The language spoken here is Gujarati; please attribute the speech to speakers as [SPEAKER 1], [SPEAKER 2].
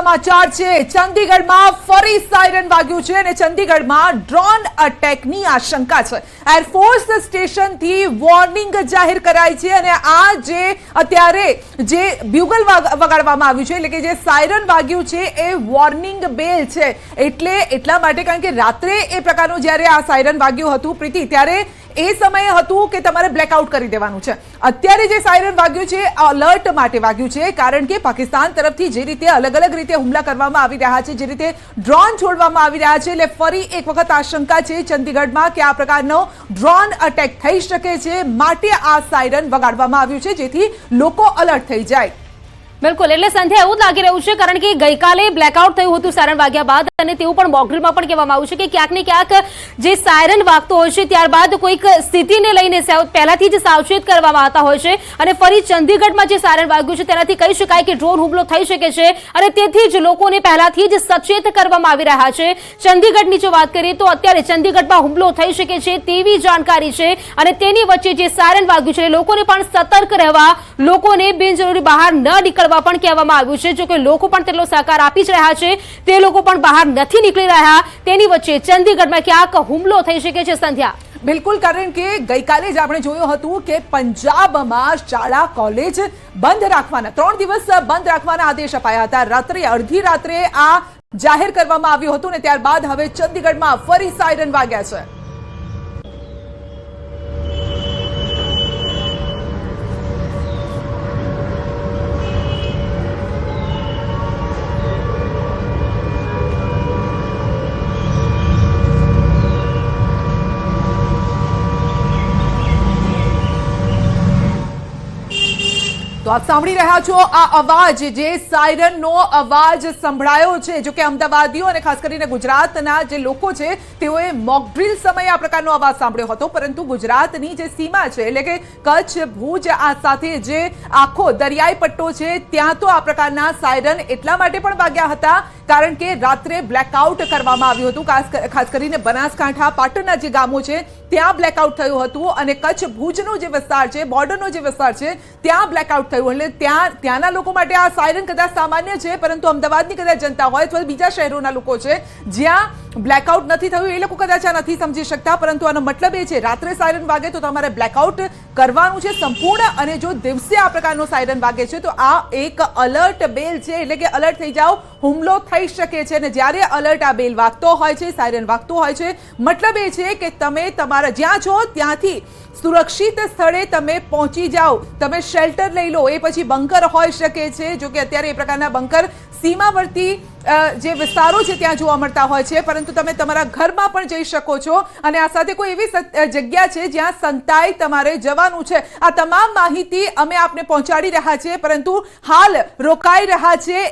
[SPEAKER 1] સમાચાર છે ચંદીગઢમાં ફરી સાયરન વાગ્યું છે અને ચંદીગઢમાં ડ્રોન અટેકની આશંકા છે। એરફોર્સ સ્ટેશનથી વોર્નિંગ જાહેર કરાઈ છે અને આ જે અત્યારે જે બ્યુગલ વગાડવામાં આવ્યું છે એટલે કે જે સાયરન વાગ્યું છે એ વોર્નિંગ બેલ છે। એટલા માટે કારણ કે રાત્રે એ પ્રકારનું જ્યારે આ સાયરન વાગ્યું હતું પ્રીતિ ત્યારે એ સમયે હતું કે તમારે બ્લેકઆઉટ કરી દેવાનું છે। અત્યારે જે સાયરન વાગ્યું છે અલર્ટ માટે વાગ્યું છે કારણ કે પાકિસ્તાન તરફથી જે રીતે અલગ અલગ રીતે હુમલા કરવામાં આવી રહ્યા છે, જે રીતે ડ્રોન છોડવામાં આવી રહ્યા છે એટલે ફરી એક વખત આશંકા છે ચંદીગઢમાં કે આ પ્રકારનો ડ્રોન અટેક થઈ શકે છે, માટે આ સાયરન વગાડવામાં આવ્યું છે જેથી લોકો અલર્ટ થઈ જાય।
[SPEAKER 2] બિલકુલ, એટલે સંધ્યા એવું લાગી રહ્યું છે કારણ કે ગઈકાલે બ્લેકઆઉટ થયું હતું સાયરન વાગ્યા બાદ અને તેવું પણ મોકડ્રીલમાં પણ કહેવામાં આવ્યું છે કે ક્યાંક ને ક્યાંક જે સાયરન વાગતો હોય છે ત્યારબાદ કોઈક સ્થિતિને લઈને પહેલાથી જ સાવચેત કરવામાં આવતા હોય છે અને ફરી ચંદીગઢમાં જે સાયરન વાગ્યું છે તેનાથી કહી શકાય કે ડ્રોન હુમલો થઈ શકે છે અને તેથી જ લોકોને પહેલાથી જ સચેત કરવામાં આવી રહ્યા છે। ચંદીગઢની જો વાત કરીએ તો અત્યારે ચંદીગઢમાં હુમલો થઈ શકે છે તેવી જાણકારી છે અને તેની વચ્ચે જે સાયરન વાગ્યું છે લોકોને પણ સતર્ક રહેવા, લોકોને બિનજરૂરી બહાર ન નીકળવા પણ કહેવામાં આવ્યું છે। જો કે લોકો પણ તેટલો સહકાર આપી જ રહ્યા છે, તે લોકો પણ બહાર નથી નીકળી રહ્યા, તેની વચ્ચે ચંદીગઢમાં ક્યાંક હુમલો થઈ શકે છે। સંધ્યા,
[SPEAKER 1] બિલકુલ, કારણ કે ગઈકાલે જ આપણે જોયું હતું કે પંજાબમાં શાળા કોલેજ બંધ રાખવાના 3 દિવસ બંધ રાખવાના આદેશ અપાયા હતા। રાત્રે અડધી રાત્રે આ જાહેર કરવામાં આવ્યું હતું ને ત્યારબાદ હવે ચંદીગઢમાં ફરી સાયરન વાગ્યા છે। તો આપ સાંભળી રહ્યા છો આ અવાજ, જે સાયરનનો અવાજ સંભળાયો છે। જો કે અમદાવાદીઓ અને ખાસ કરીને ગુજરાતના જે લોકો છે તેઓએ મોકડ્રીલ સમયે આ પ્રકારનો અવાજ સાંભળ્યો હતો, પરંતુ ગુજરાતની જે સીમા છે એટલે કે કચ્છ, ભુજ આ સાથે જે આખો દરિયાઈ પટ્ટો છે ત્યાં તો આ પ્રકારના સાયરન એટલા માટે પણ વાગ્યા હતા કારણ કે રાત્રે બ્લેકઆઉટ કરવામાં આવ્યું હતું। ખાસ કરીને બનાસકાંઠા, પાટણના જે ગામો છે ત્યાં બ્લેકઆઉટ થયું હતું અને કચ્છ, ભુજનો જે વિસ્તાર છે, બોર્ડરનો જે વિસ્તાર છે ત્યાં બ્લેકઆઉટ થયું એટલે ત્યાંના લોકો માટે આ સાયરન કદાચ સામાન્ય છે, પરંતુ અમદાવાદની કદાચ જનતા હોય અથવા બીજા શહેરોના લોકો છે જ્યાં બ્લેકઆઉટ નથી થયું એ લોકો કદાચ આ નથી સમજી શકતા, પરંતુ આનો મતલબ એ છે રાત્રે સાયરન વાગે તો તમારે બ્લેકઆઉટ કરવાનું છે સંપૂર્ણ, અને જો દિવસે આ પ્રકારનો સાયરન વાગે છે તો આ એક અલર્ટ બેલ છે એટલે કે અલર્ટ થઈ જાઓ, હુમલો થઈ શકે છે। અને જ્યારે અલર્ટ આ બેલ વાગતો હોય છે, સાયરન વાગતો હોય છે, મતલબ એ છે કે તમે તમારા જ્યાં છો ત્યાંથી સુરક્ષિત સ્થળે તમે પહોંચી જાઓ, તમે શેલ્ટર લઈ લો। એ પછી બંકર હોઈ શકે છે, જો કે અત્યારે એ પ્રકારના બંકર સીમાવર્તી જે વિસ્તારો છે ત્યાં જોવા મળતા હોય છે, પરંતુ તમે તમારા ઘરમાં પણ જઈ શકો છો અને આ સાથે કોઈ એવી જગ્યા છે જ્યાં સંતાઈ તમારે જવાનું છે। આ તમામ માહિતી અમે આપને પહોંચાડી રહ્યા છીએ, પરંતુ હાલ રોકાઈ રહ્યા છે